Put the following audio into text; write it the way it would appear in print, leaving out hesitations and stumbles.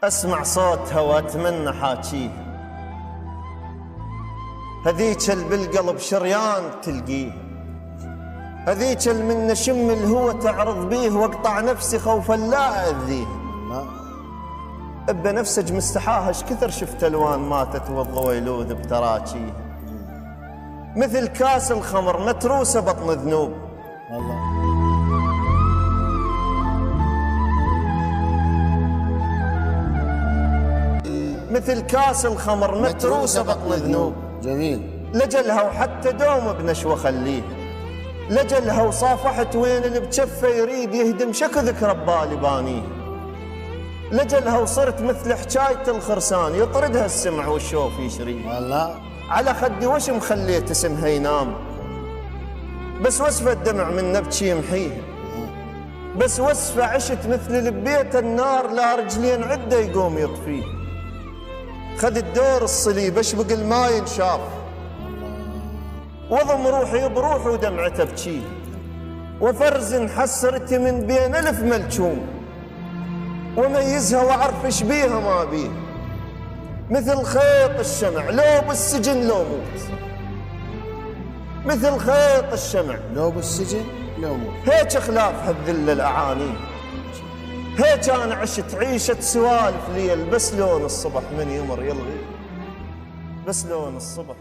أسمع صوتها وأتمنى حاكيها، هذيك اللي بالقلب شريان تلقيه، هذيك اللي من نشم الهوى تعرض بيه واقطع نفسي خوفا لا أذيه. بنفسج مستحاها ايش كثر شفت ألوان ماتت والضويلوذ بتراكيه، مثل كاس الخمر متروسة بطن ذنوب. مثل كاس الخمر متروسة بطن ذنوب. جميل. لجلها وحتى دوم بنشوى خليه، لجلها وصافحت وين اللي بجفه يريد يهدم شكو ذكرى ببالي بانيه، لجلها وصرت مثل حكاية الخرسان يطردها السمع والشوف يشريه. والله على خدي وش مخليت اسمها ينام، بس وصفة دمع من نبكي يمحيه، بس وصفة عشت مثل لبيت النار لا رجلين عدة يقوم يطفيه. خذ الدور الصليب اشبق الماء ينشاف، وضم روحي بروح ودمعته بكيه، وفرز حسرتي من بين ألف ملكوم، وميزها وأعرف ايش بيها ما بيه. مثل خيط الشمع لو بالسجن لو موت، مثل خيط الشمع لو بالسجن لو موت. هيك خلاف هالذل الأعاني، هيك أنا عشت عيشة سوالف ليل، بس لون الصبح من يمر يلغي، بس لون الصبح